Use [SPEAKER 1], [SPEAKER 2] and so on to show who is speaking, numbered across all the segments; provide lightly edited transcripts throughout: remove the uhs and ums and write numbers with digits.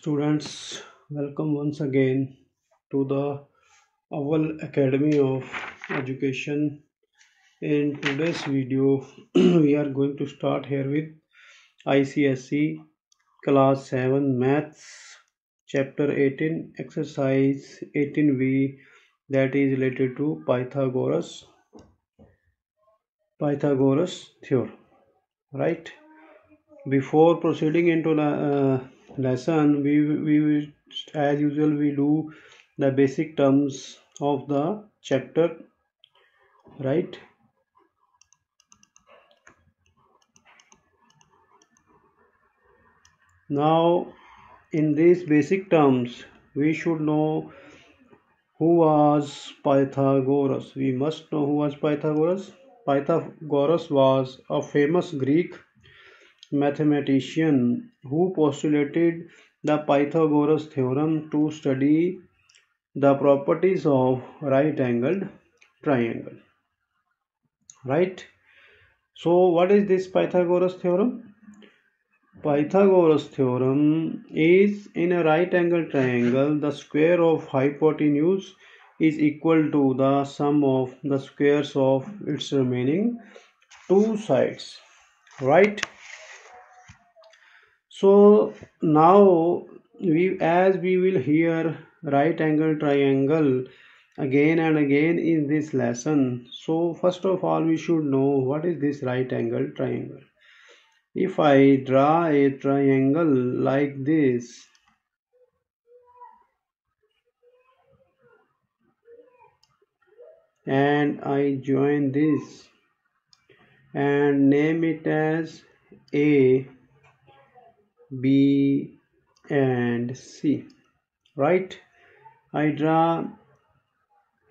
[SPEAKER 1] Students, welcome once again to the Oval Academy of Education. In today's video, we are going to start here with ICSE Class 7 Maths Chapter 18 Exercise 18V, that is related to Pythagoras theorem, right? Before proceeding into the lesson, we will, as usual, we do the basic terms of the chapter, right? Now, in these basic terms, we should know who was Pythagoras. We must know who was Pythagoras. Pythagoras was a famous Greek mathematician who postulated the Pythagoras theorem to study the properties of right angled triangle, right? So what is this Pythagoras theorem? Pythagoras theorem is, in a right angled triangle, the square of hypotenuse is equal to the sum of the squares of its remaining two sides, right? So now as we will hear right angle triangle again and again in this lesson, so first of all we should know what is this right angle triangle. If I draw a triangle like this, and I join this and name it as A, B and C, right? I draw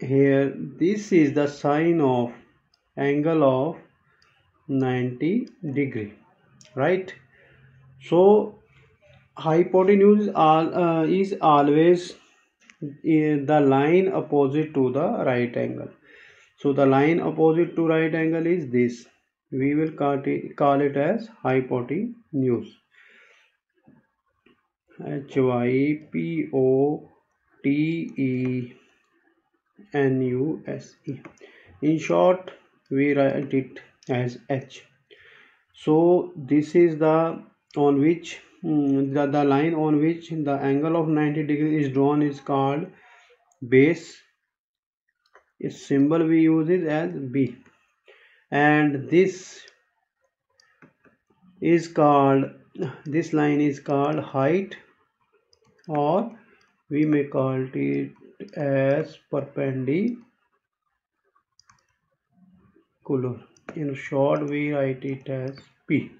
[SPEAKER 1] here, this is the sine of angle of 90 degree, right? So hypotenuse is always the line opposite to the right angle. So the line opposite to right angle is this. We will call it as hypotenuse. Hypotenuse. In short, we write it as H. So this is the on which the line on which the angle of 90 degree is drawn is called base. Its symbol we use it as B, and this line is called height, or we may call it as perpendicular. In short, we write it as P,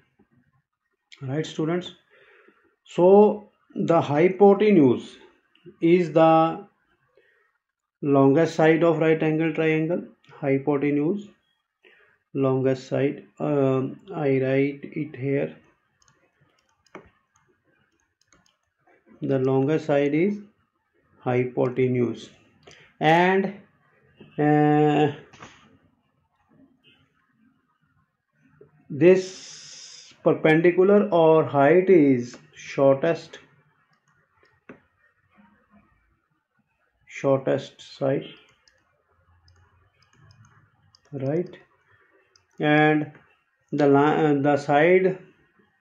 [SPEAKER 1] right, students? So the hypotenuse is the longest side of right angle triangle. Hypotenuse, longest side. I write it here. The longest side is hypotenuse, and this perpendicular or height is shortest side, right? And the side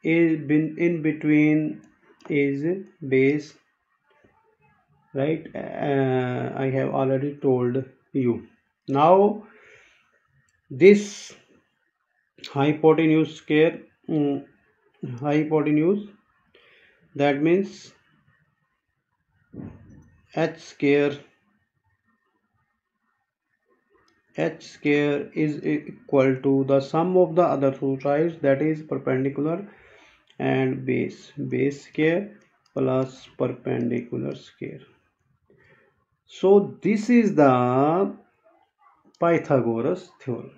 [SPEAKER 1] is in between is base, right? I have already told you. Now this hypotenuse square, hypotenuse, that means h square is equal to the sum of the other two sides, that is perpendicular and base square plus perpendicular square. So this is the Pythagoras theorem.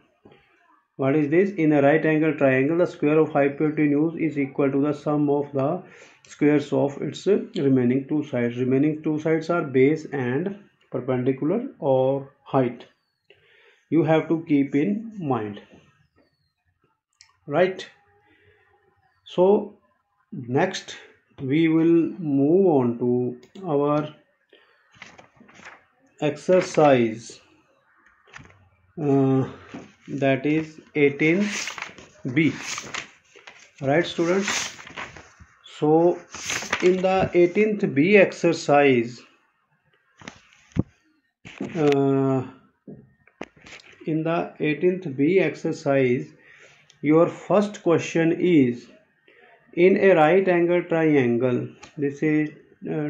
[SPEAKER 1] What is this? In a right angle triangle, the square of hypotenuse is equal to the sum of the squares of its remaining two sides. Remaining two sides are base and perpendicular or height. You have to keep in mind, right? So next we will move on to our exercise, that is 18th B. Right, students? So in the 18th B exercise, in the 18th B exercise, your first question is, in a right angle triangle, this is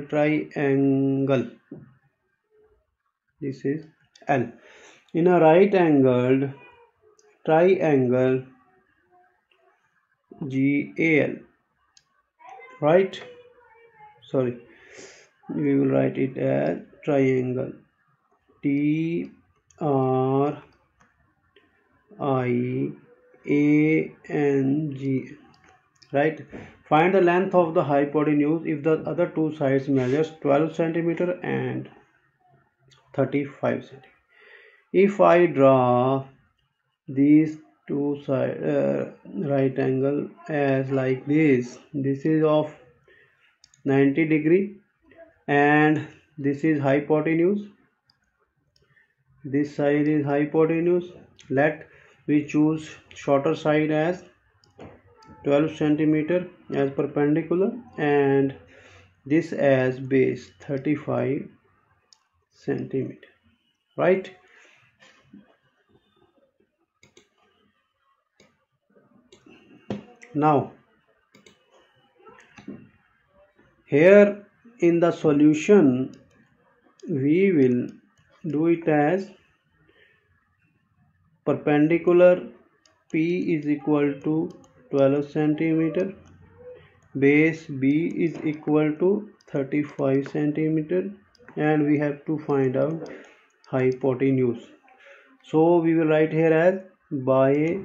[SPEAKER 1] triangle, this is L. In a right angled triangle GAL, right? Sorry, we will write it as triangle TRIANG, right? Find the length of the hypotenuse if the other two sides measures 12 cm and 35 cm. If I draw these two side right angle as like this is of 90 degree, and this is hypotenuse, this side is hypotenuse. Let we choose shorter side as 12 centimeter as perpendicular, and this as base 35 centimeter, right? Now here in the solution we will do it as perpendicular P is equal to 12 centimeter, base B is equal to 35 centimeter, and we have to find out hypotenuse. So we will write here as by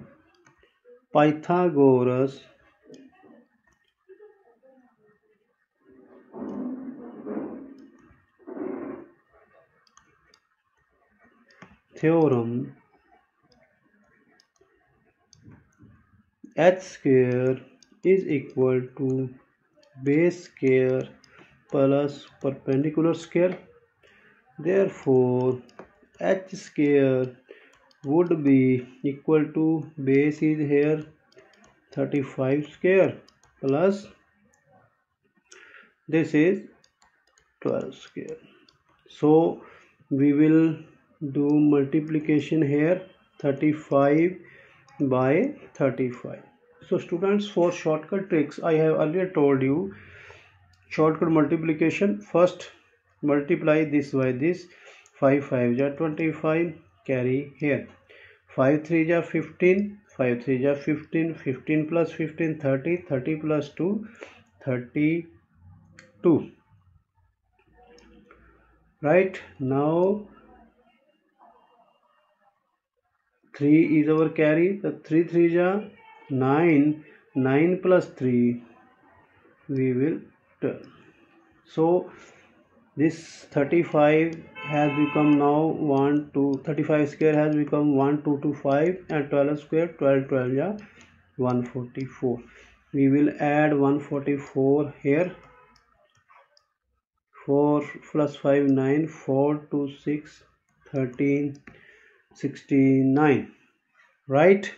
[SPEAKER 1] Pythagoras theorem, h square is equal to base square plus perpendicular square. Therefore h square would be equal to, base is here 35 square plus this is 12 square. So we will do multiplication here, 35 by 35. So students, for shortcut tricks, I have earlier told you shortcut multiplication. First multiply this by this, 5 5 ja 25, carry here, 5 3 ja 15, 5 3 ja 15, 15 plus 15 30, 30 plus 2 32, right? Now 3 is our carry, the 3 3 ja 9, 9 plus 3 we will turn. So this 35 has become now 1 2, 35 square has become 1 2 2 5, and 12 square 12 12 ja 144. We will add 144 here, 4 plus 5 9, 4 2 6 13 69, right?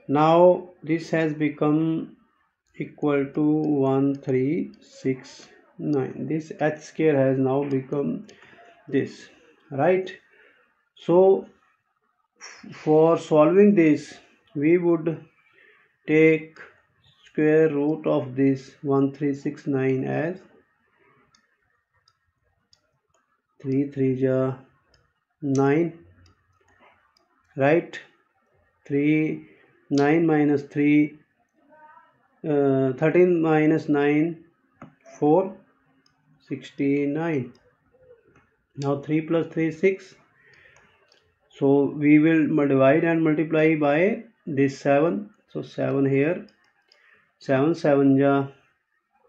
[SPEAKER 1] Now this has become equal to 1369. This h square has now become this, right? So for solving this, we would take square root of this 1369 as 3 3 ja 9, right? 3 9 minus 3 13 minus 9 4 69. Now 3 plus 3 6. So we will divide and multiply by this 7. So 7 here, 7 7 ja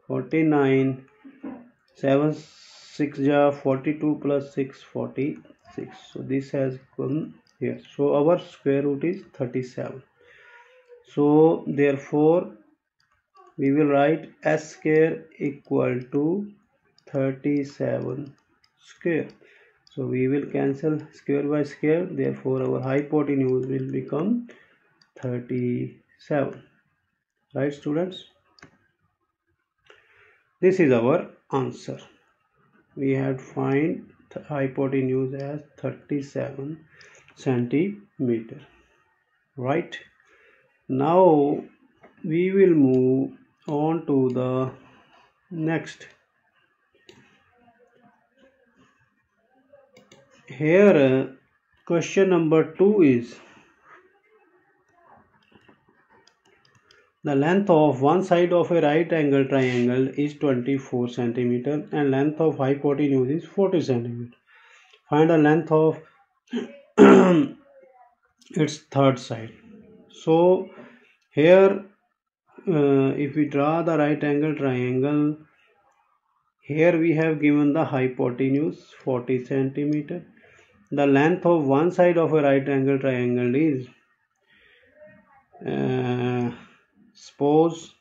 [SPEAKER 1] 49, 7 6 ja 42 plus 6 46. So this has come here. So our square root is 37. So therefore we will write s square equal to 37 square. So we will cancel square by square, therefore our hypotenuse will become 37. Right, students? This is our answer. We had find the hypotenuse as 37 centimeter. Right? Now we will move on to the next. Here question number 2 is the length of one side of a right angle triangle is 24 centimeter and length of hypotenuse is 40 centimeter. Find the length of its third side. So here if we draw the right angle triangle, here we have given the hypotenuse 40 centimeter. The length of one side of a right angle triangle is suppose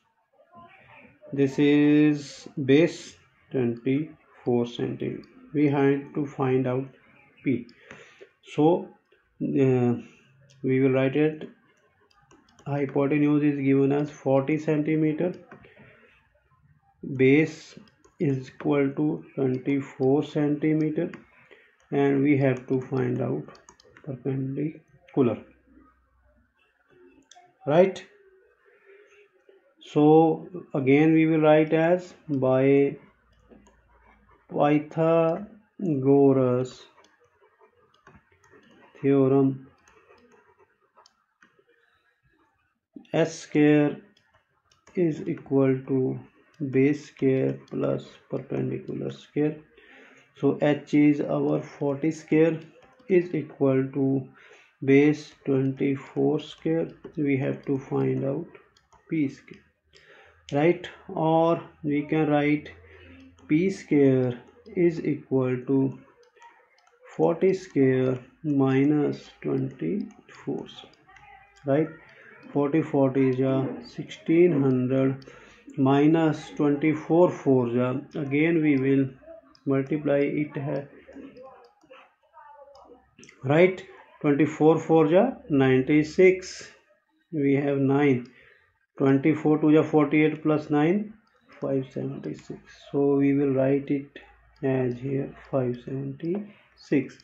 [SPEAKER 1] this is base 24 centimeter. We have to find out P. So we will write it. Hypotenuse is given as 40 centimeter. Base is equal to 24 centimeter, and we have to find out perpendicular. Right? So again we will write as by Pythagoras theorem s square is equal to base square plus perpendicular square. So h is our 40 square is equal to base 24 square. We have to find out p square. Right? Or we can write p square is equal to 40 square minus 24. Right? 40 40 is 1600 minus 24 4 again we will multiply it. Right? 24 4 96. We have 9. 24 2 48 plus 9 576. So we will write it as here 576.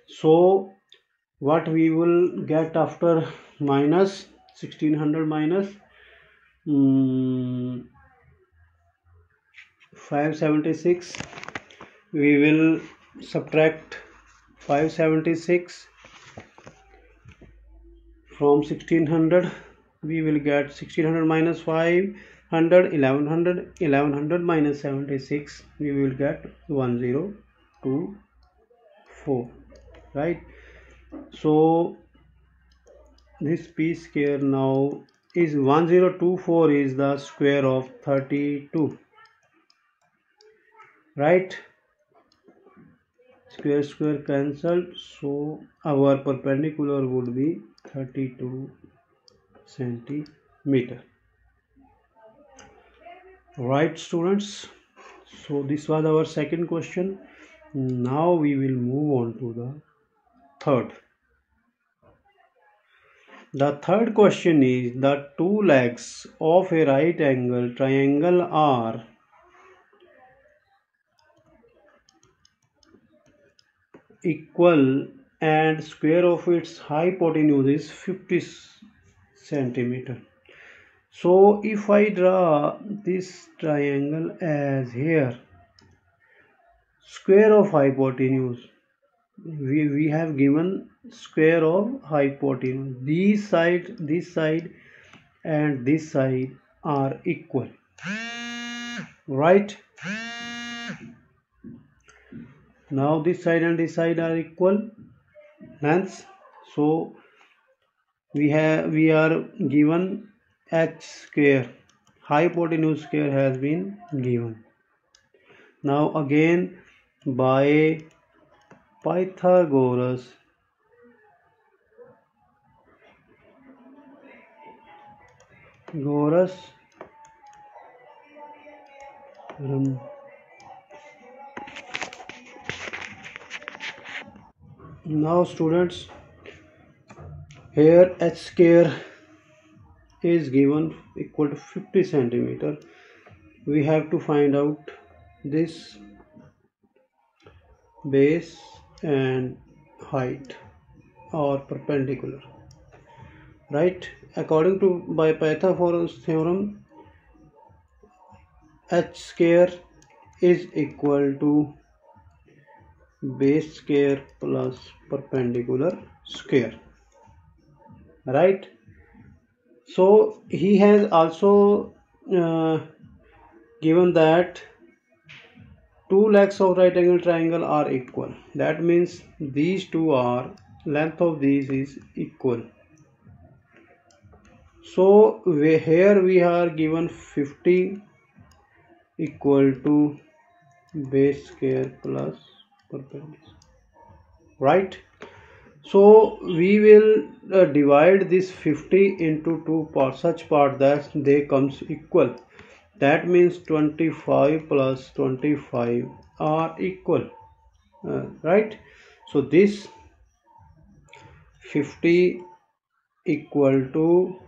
[SPEAKER 1] So what we will get after minus 1600 minus 576, we will subtract 576 from 1600. We will get 1600 minus 500 1100 minus 76. We will get 1024. Right? So this p square now is 1024 is the square of 32. Right? Square square cancelled, so our perpendicular would be 32 centimeter. Right, students? So this was our second question. Now we will move on to the third. The third question is the two legs of a right angle triangle are equal and square of its hypotenuse is 50 centimeter. So if I draw this triangle as here, square of hypotenuse, we have given square of hypotenuse. This side and this side are equal. Right? Now this side and this side are equal. Hence, so we are given h square. Hypotenuse square has been given. Now again by Pythagoras Now students, here h square is given equal to 50 centimeter. We have to find out this base and height or perpendicular, right? According to by Pythagoras theorem, h square is equal to base square plus perpendicular square, right? So he has also given that two legs of right angle triangle are equal. That means these two are, length of these is equal. So here we are given 50 equal to base square plus perpendicular, right? So we will divide this 50 into two parts, such part that they comes equal. That means 25 plus 25 are equal, right? So this 50 equal to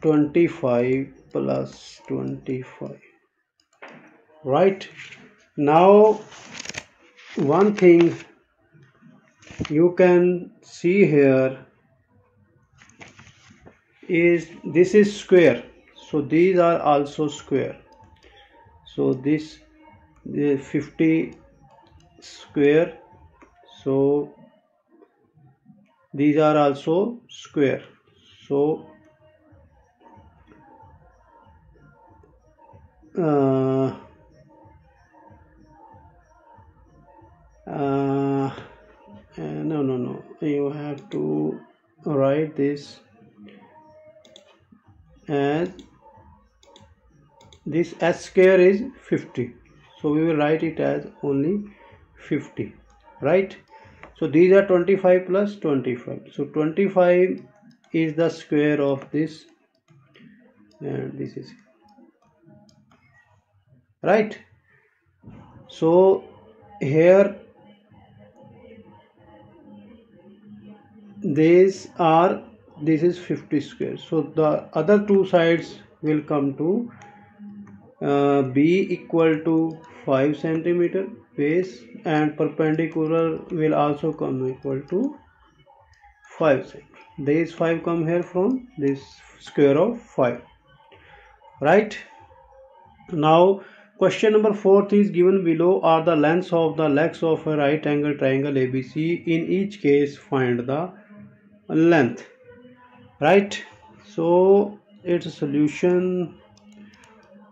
[SPEAKER 1] 25 plus 25, right? Now one thing you can see here is this is square, so these are also square. So this is 50 square, so these are also square. So no, you have to write this as this h square is 50, so we will write it as only 50, right? So these are 25 plus 25, so 25 is the square of this, and this is right. So here this is 50 square, so the other two sides will come to b equal to 5 centimeter base, and perpendicular will also come equal to 5 centimeter. These 5 come here from this square of 5, right? Now question number 4 is given below are the lengths of the legs of a right angle triangle ABC. In each case find the length, right? So its solution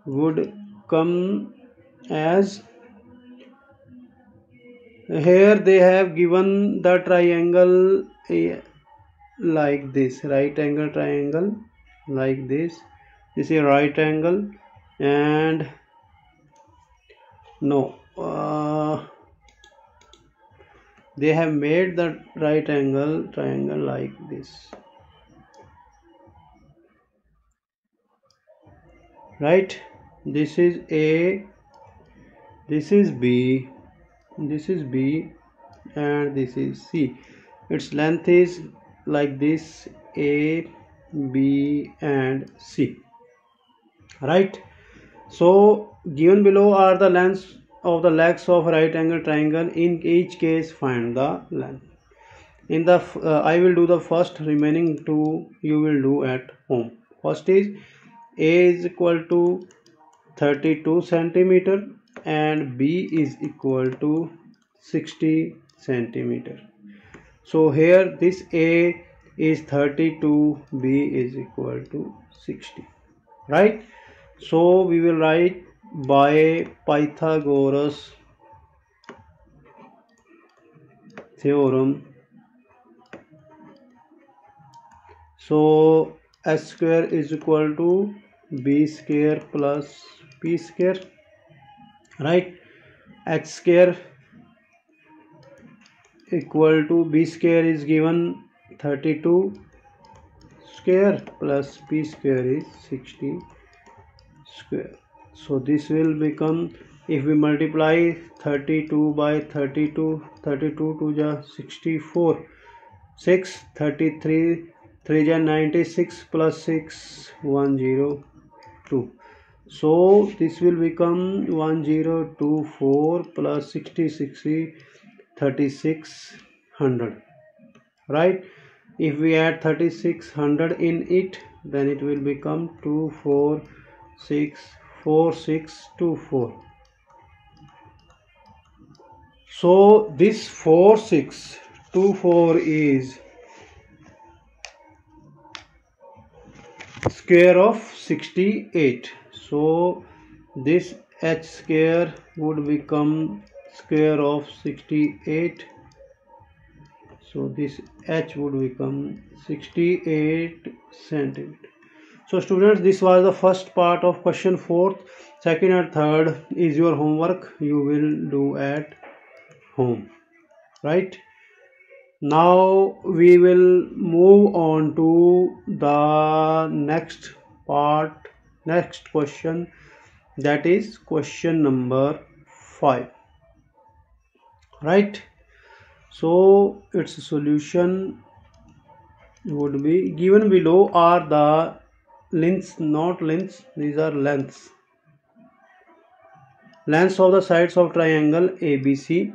[SPEAKER 1] would come as, here they have given the triangle like this, right angle triangle like this is a right angle, and no, they have made the right angle triangle like this, right? This is A, this is B, this is B, and this is C. Its length is like this, A, B, and C, right? So given below are the lengths of the legs of right angle triangle. In each case find the length. In the I will do the first, remaining two you will do at home. First is A is equal to 32 centimeter and B is equal to 60 centimeter. So here this A is 32, B is equal to 60, right? So we will write by Pythagoras theorem. So h square is equal to b square plus p square, right? H square equal to b square is given 32, square plus b square is 60 square. So this will become, if we multiply 32 by 32, 32 to the 64, 6, 33, 3 ja 96 plus 6, 102. So this will become 1024 plus 60, 60, 3600, right? If we add 3600 in it, then it will become 2464624. So this 4624 is square of 68. So this h square would become square of 68. So this h would become 68 centimeter. So students, this was the first part of question 4th. Second and third is your homework. You will do at home, right? Now we will move on to the next part, next question, that is question number 5, right? So its solution would be given below are the lengths, not lengths, these are lengths of the sides of triangle ABC.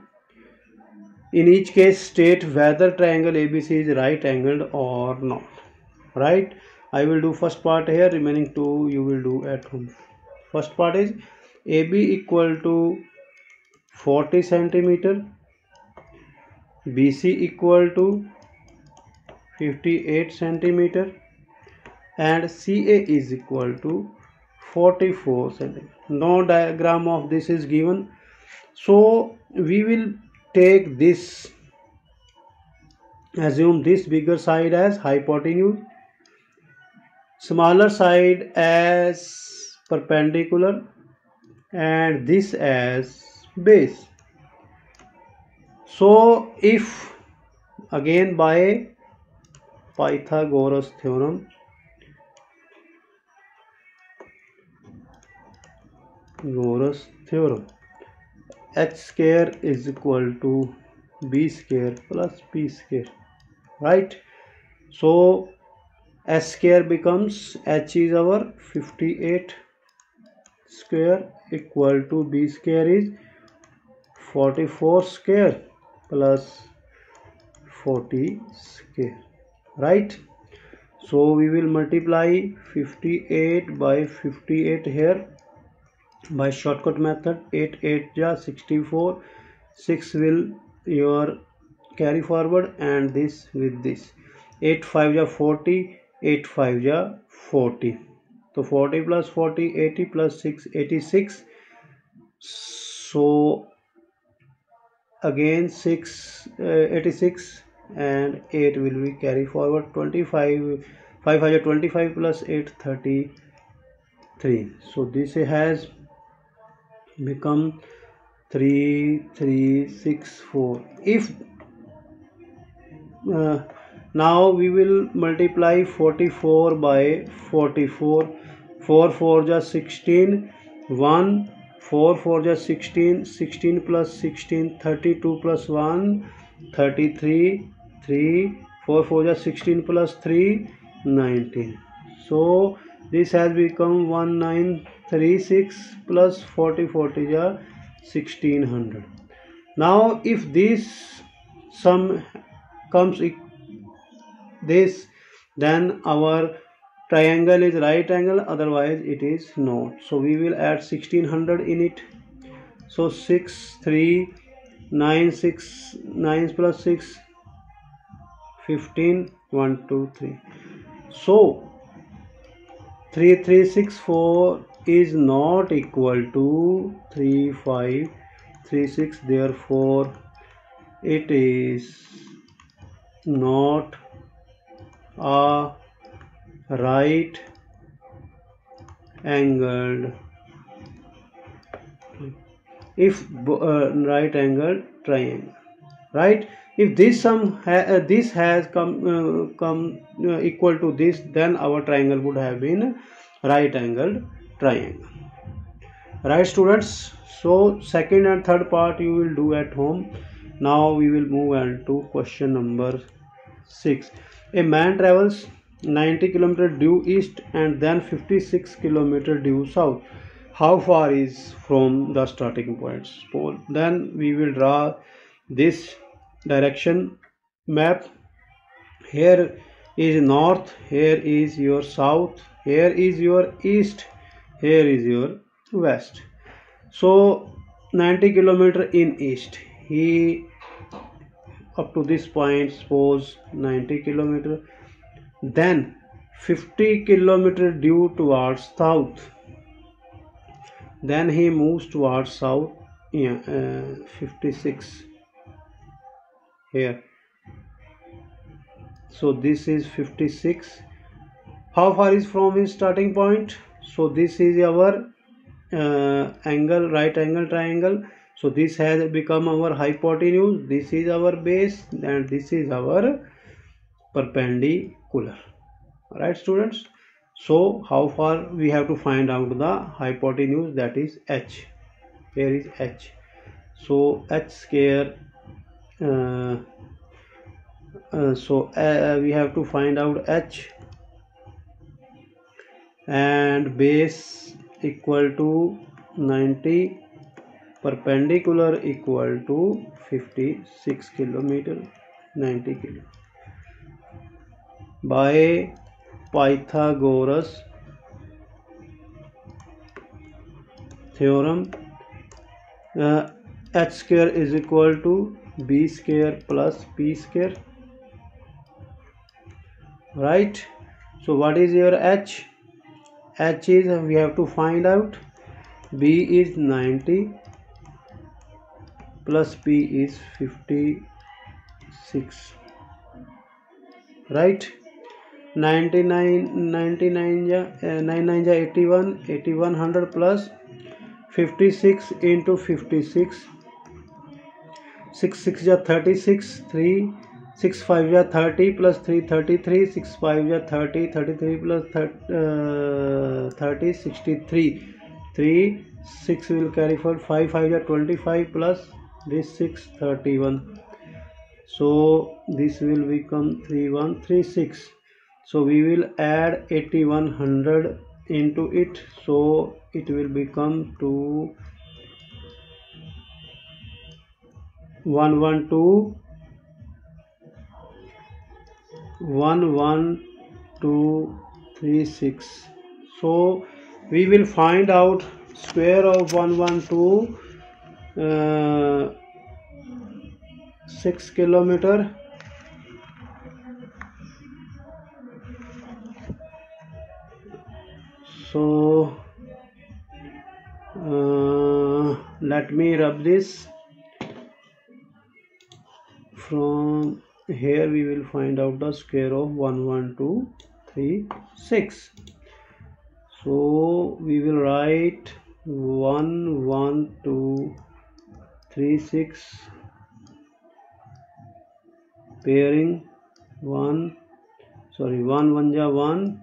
[SPEAKER 1] In each case state whether triangle ABC is right angled or not, right? I will do first part here, remaining two you will do at home. First part is AB equal to 40 centimeter, BC equal to 58 centimeter, and CA is equal to 44 centimeter. No diagram of this is given, so we will take this, assume this bigger side as hypotenuse, smaller side as perpendicular, and this as base. So if again by Pythagoras theorem, h square is equal to b square plus p square, right? So s square becomes, h is our 58 square equal to b square is 44 square plus 40 square, right? So we will multiply 58 by 58 here by shortcut method. 8 8 ja 64, 6 will your carry forward, and this with this. 8 5 ja 40, 8 5 ja 40. So 40 plus 40, 80 plus 6, 86. So again 6, 86, and 8 will be carry forward. 25, 5 5 ja 25 plus 8, 33. So this has become 3364. If now we will multiply 44 by 44. 4 4 ja 16, 1 4 4 ja 16, 16 plus 16, 32 plus 1, 33, 3, 4 4 ja 16 plus 3, 19. So this has become 1936 plus 40 40 ja 1600. Now if this sum comes this, then our triangle is right angle, otherwise it is not. So we will add 1600 in it. So 6 3 9 6 9 plus 6 15 1 2 3. So 3364 is not equal to 3536, therefore it is not a right angled, if right angled triangle, right? If this this has come equal to this, then our triangle would have been right angled triangle. Right, students? So second and third part you will do at home. Now we will move on to question number 6. A man travels 90 km due east and then 56 km due south. How far is from the starting point? So then we will draw this direction map. Here is north, here is your south, here is your east, here is your west. So 90 km in east, he up to this point, suppose 90 km, then 50 km due towards south, then he moves towards south, 56 here. So this is 56. How far is from his starting point? So this is our angle, right angle triangle. So this has become our hypotenuse, this is our base, and this is our perpendicular. Right, students? So how far we have to find out the hypotenuse, that is h. Here is h. So h square, we have to find out h, and base equal to 90, perpendicular equal to 56 km, 90 km. By Pythagoras theorem, h square is equal to b square plus p square. Right? So what is your h? H is, we have to find out, b is 90 plus p is 56. Right? 99 ja 81, 8100 plus 56 into 56, 6 6 ja 36, 3 6 5 ja 30 plus 3 33, 6 5 ja 30, 33 plus 30 63, 3 6 will carry forward, 5 5 ja 25 plus this 6 31. So this will become 3136. So we will add 8100 into it, so it will become to 11236. So we will find out square of 112 6 km. So let me rub this. From here we will find out the square of 11236. So we will write 11236 pairing 1 1 ja 1.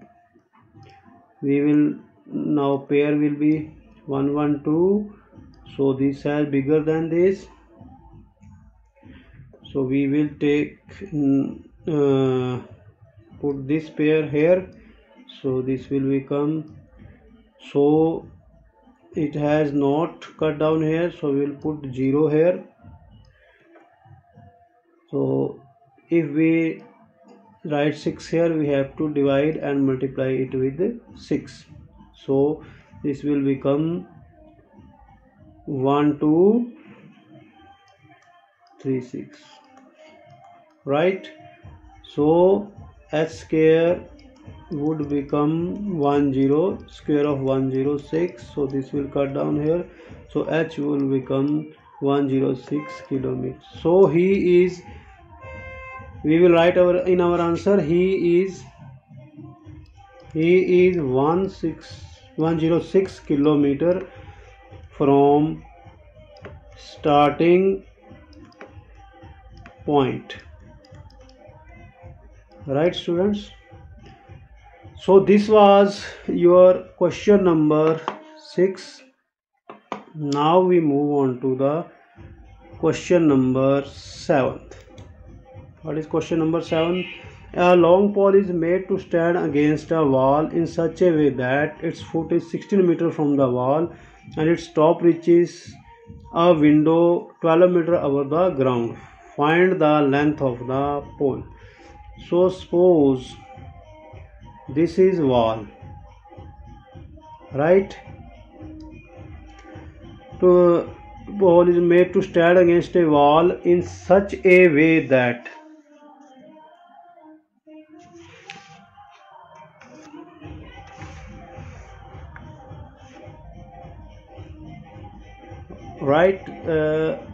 [SPEAKER 1] We will now pair will be 112. So this is bigger than this. So we will take put this pair here. So this will become, so it has not cut down here, so we will put 0 here. So if we write 6 here, we have to divide and multiply it with 6. So this will become 1236. Right? So h square would become 10, square of 106. So this will cut down here. So h will become 106 kilometers. So he is, we will write in our answer, he is 106 kilometer from starting point. Right, students? So this was your question number 6. Now we move on to the question number 7. What is question number 7? A long pole is made to stand against a wall in such a way that its foot is 16 meters from the wall and its top reaches a window 12 meters above the ground. Find the length of the pole. So suppose this is wall, right? The pole is made to stand against a wall in such a way that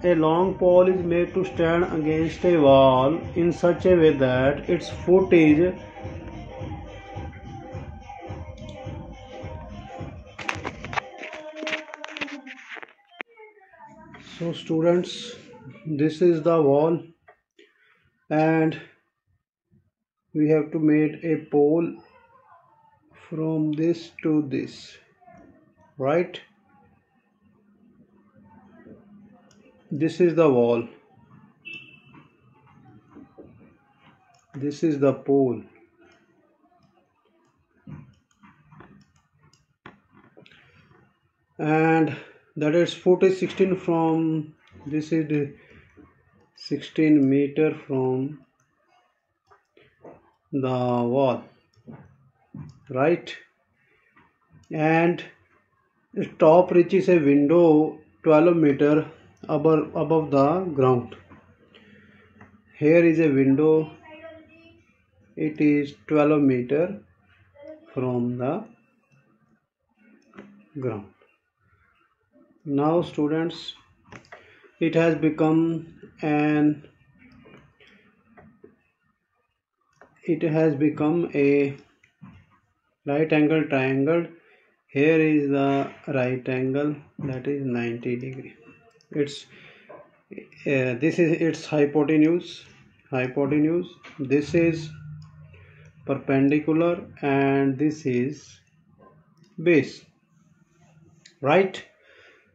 [SPEAKER 1] a long pole is made to stand against a wall in such a way that its foot is so students, this is the wall and we have to make a pole from this to this, right? This is the wall, this is the pole, and that is foot is 16 from this is 16 meter from the wall, right? And the top reaches a window 12 meter above the ground. Here is a window, it is 12 meter from the ground. Now students, it has become a right angle triangle. Here is the right angle, that is 90 degree. It's this is its hypotenuse. This is perpendicular and this is base, right?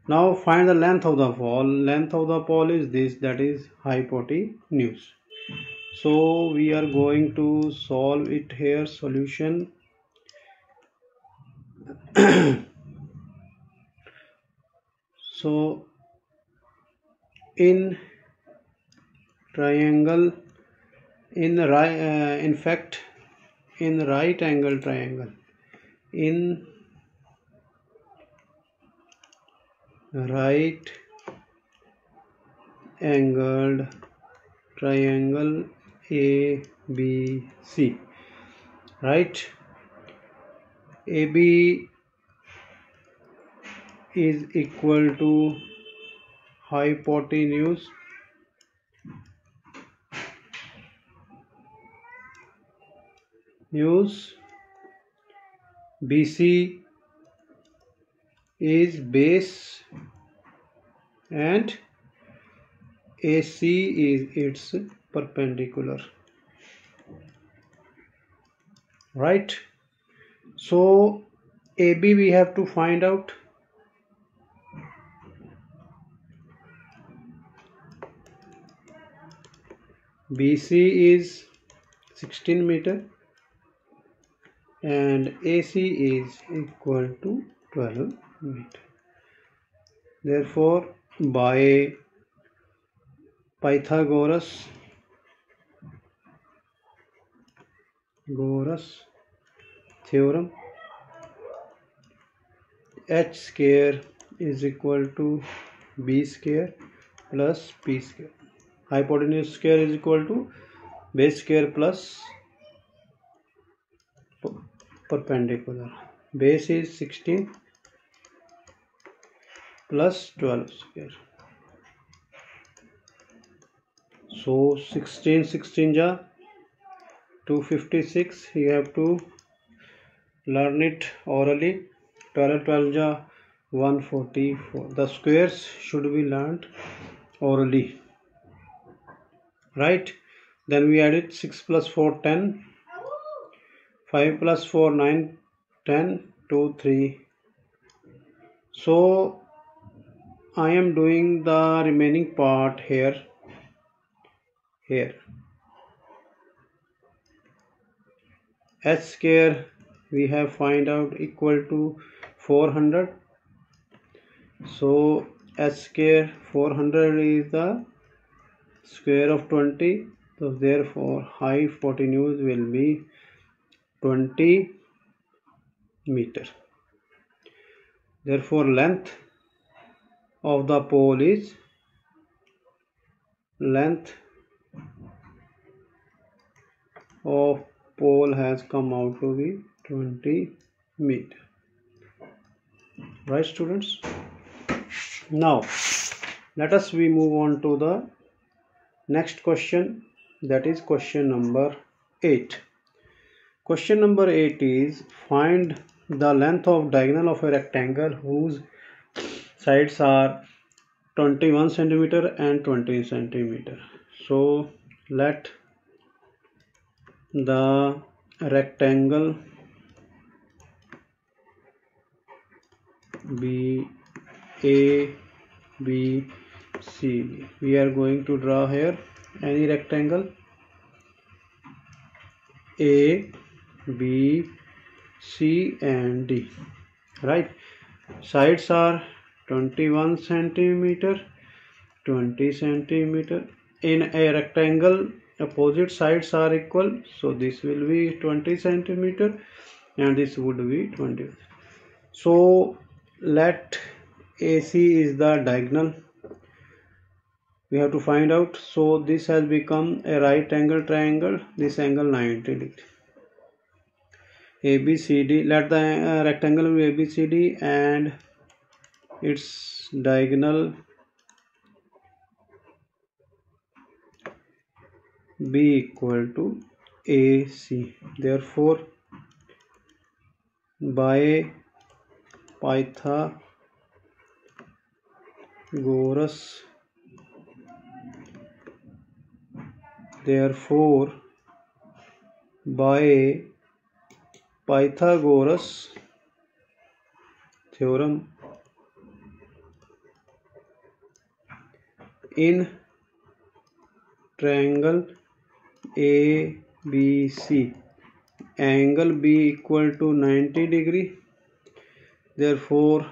[SPEAKER 1] Now find the length of the pole. Length of the pole is this, that is hypotenuse. So we are going to solve it here. Solution. So in triangle, in right angle triangle, in right angled triangle ABC, right? AB is equal to hypotenuse BC is base and AC is its perpendicular, right? So AB we have to find out. BC is 16 meter and AC is equal to 12 meter. Therefore, by Pythagoras theorem, h square is equal to b square plus p square. Hypotenuse square is equal to base square plus perpendicular. Base is 16 plus 12 square. So 16 ja 256. You have to learn it orally. 12 ja 144. The squares should be learned orally. right? Then we added 6 plus 4 10, 5 plus 4 9 10, 2 3. So I am doing the remaining part here. H square we have find out equal to 400. So h square 400 is the square of 20. So therefore hypotenuse will be 20 meter. Therefore length of the pole is has come out to be 20 meter. Right, students? Now let us move on to the next question, that is question number 8. Question number 8 is find the length of diagonal of a rectangle whose sides are 21 centimeter and 20 centimeter. So let the rectangle be A, B, C. We are going to draw here any rectangle A, B, C and D. Right? Sides are 21 centimeter, 20 centimeter. In a rectangle, opposite sides are equal. So this will be 20 centimeter and this would be 20. So let AC is the diagonal. We have to find out. So this has become a right angle triangle. This angle 90 degree. ABCD. Let the rectangle be ABCD and its diagonal be equal to AC. Therefore, by Pythagoras, by Pythagoras theorem, in triangle ABC, angle B equal to 90 degree. Therefore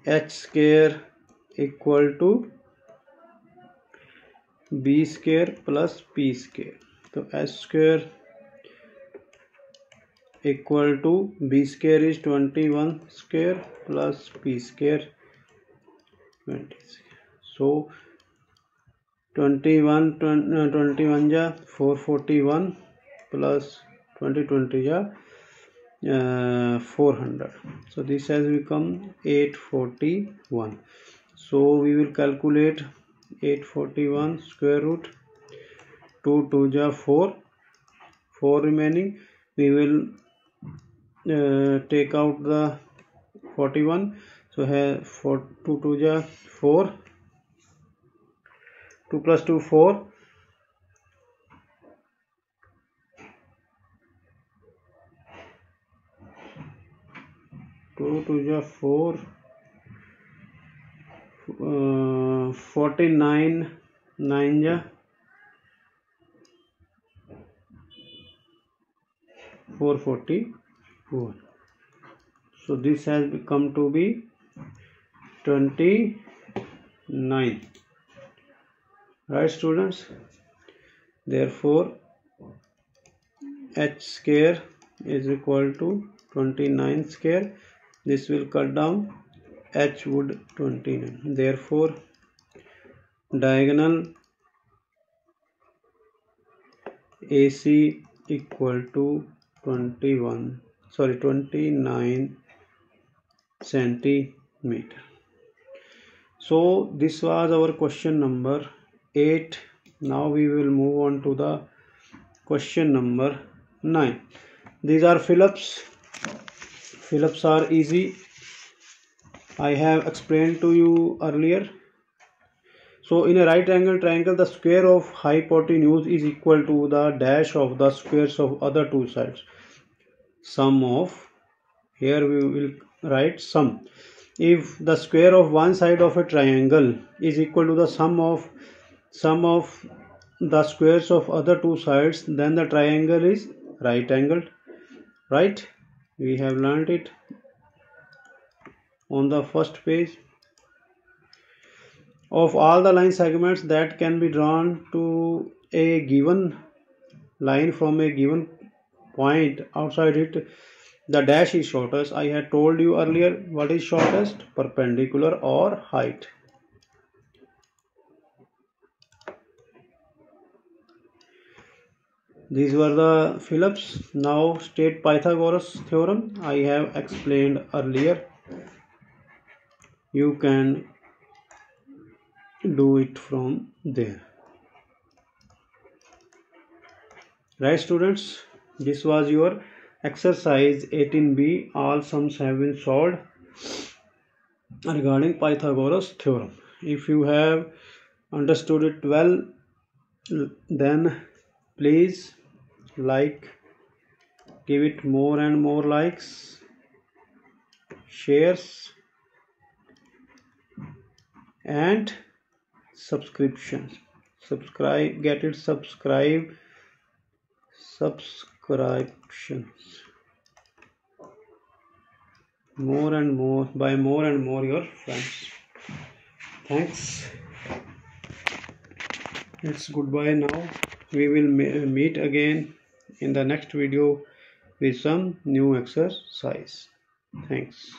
[SPEAKER 1] H square equal to B square plus P square. So H square equal to B square is 21 square plus P square 20 square. So 21 ja 441 plus 20 ja 400. So this has become 841. So we will calculate 841 square root. 2 2 ja 4 remaining. We will take out the 41. So here 4 2 2 ja 4, 2 plus 2 4, 2 2 ja 4, 49 9 ja 441. So this has become to be 29. Right, students? Therefore H square is equal to 29 square. This will cut down, H would 29. Therefore diagonal AC equal to 29 centimeter. So this was our question number 8. Now we will move on to the question number 9. These are fill-ups. Fill-ups are easy. I have explained to you earlier. So in a right angle triangle, the square of hypotenuse is equal to the dash of the squares of other two sides. Sum of, here we will write sum. If the square of one side of a triangle is equal to the sum of the squares of other two sides, then the triangle is right angled. Right? We have learned it on the first page. Of all the line segments that can be drawn to a given line from a given point outside it, the dash is shortest. I had told you earlier what is shortest, perpendicular or height. These were the Phillips. Now state Pythagoras theorem. I have explained earlier. You can do it from there. Right, students? This was your exercise 18b. All sums have been solved regarding Pythagoras theorem. If you have understood it well, then please give it more and more likes, shares and subscriptions. Subscriptions more and more your friends. Thanks. It's goodbye now. We will meet again in the next video with some new exercise. Thanks.